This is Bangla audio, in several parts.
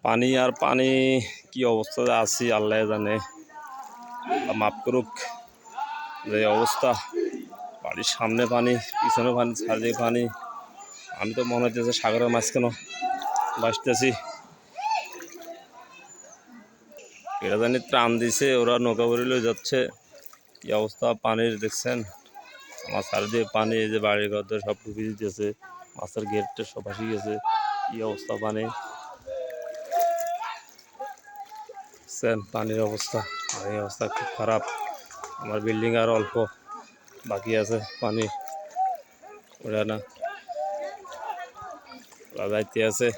পানি আর পানি কি অবস্থাতে আছি আল্লাহ জানে, মাফ করুক। যে অবস্থা, বাড়ির সামনে পানি, পিছনে পানি, ছাড়িয়ে পানি। আমি তো মনে হচ্ছে সাগরের মাঝখানে বাসতেছি। এরা জানি ত্রাণ দিছে, ওরা নৌকা করে লয়ে যাচ্ছে। কি অবস্থা পানির দেখছেন, আমার চারিদিকে পানি। এই যে বাড়ির ঘর সব ডুবে দিতেছে, মাছের গেটটা সব ভাসি গেছে। কি অবস্থা পানি, পানির অবস্থা, পানির অবস্থা খুব খারাপ। আমার বিল্ডিং আর অল্প বাকি আছে, পানি ওরা না যাইতে আছে।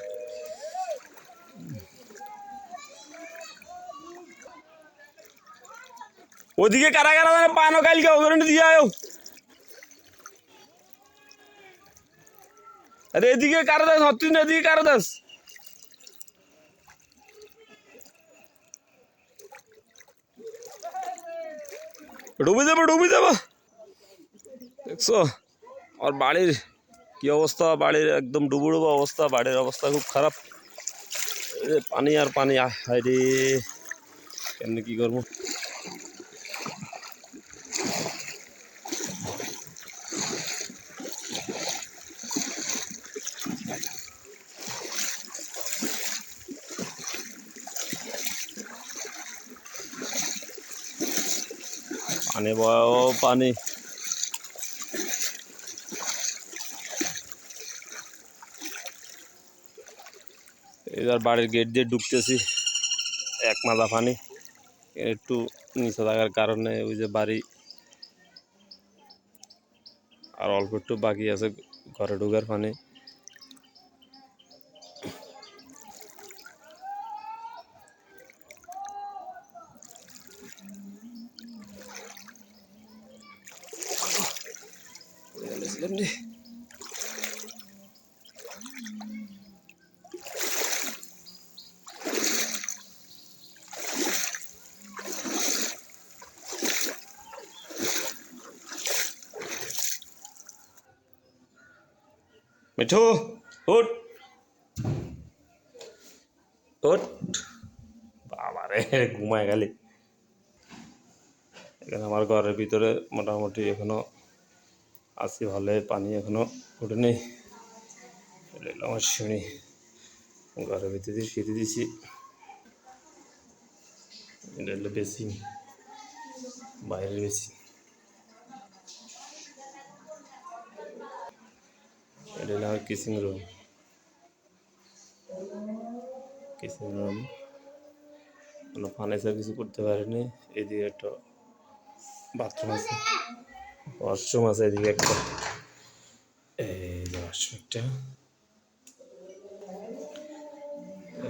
ওদিকে কারা কারা পানো কালকে ওখানে দিয়ে আয়। আরে এদিকে কারো দাস হচ্ছিস না, এদিকে কারো দাস। ডুবে যাবো, ডুবে যাবো। দেখছো আর বাড়ির কি অবস্থা, বাড়ির একদম ডুবো ডুবো অবস্থা, বাড়ির অবস্থা খুব খারাপ। পানি আর পানি, হায় রে কেমনি কি করবো। পানি বয় পানি, এবার বাড়ির গেট দিয়ে ঢুকতেছি, এক মাজা পানি। একটু নিচে থাকার কারণে ওই যে বাড়ি আর অল্প একটু বাকি আছে ঘরে ঢুকার পানি। মিঠু উঠ উঠ, বাবারে ঘুমায় গেলি। এখানে আমার ঘরের ভিতরে মোটামুটি এখনো আছি ভালো, পানি এখনো উঠেনি। আমার সিঁড়ি, ঘরের ভিতরে সিঁড়ি দিছি। এটা হলো বেশি বাইরের বেশি, এটা হলো আমার কিচিং রুম। কিচিং রুম কোনো ফার্নিচার কিছু করতে পারিনি। এদিকে একটা বাথরুম আছে, ওয়াশরুম আছে এদিকে একটা। এই যে ওয়াশরুমটা,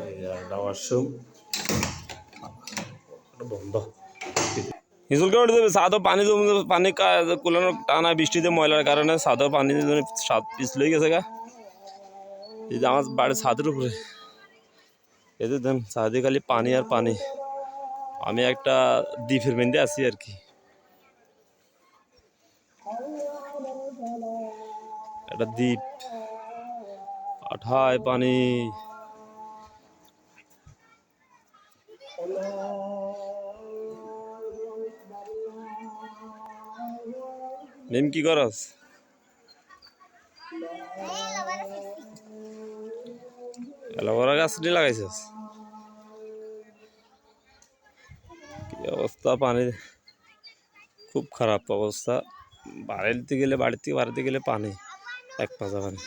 এই যে একটা ওয়াশরুম বন্ধ। হিজুলকে উঠে দেবে, সাদও পানি জমে, পানি কুলানো টানা বৃষ্টিতে ময়লার কারণে সাদও পানি সাদ পিছলে গেছে গা। এই যে আমার বাড়ির ছাদের উপরে, এদের দেন ছাদে খালি পানি আর পানি। আমি একটা দ্বীপের মেন্দে আছি আর কি, একটা দ্বীপ, আঠায় পানি। মেম কি করস? অ্যালোভেরা গাছ নিয়ে লাগাইছিস? কি অবস্থা পানির, খুব খারাপ অবস্থা। বাড়িতে গেলে, বাড়িতে গেলে পানি, এক পাশা পানি।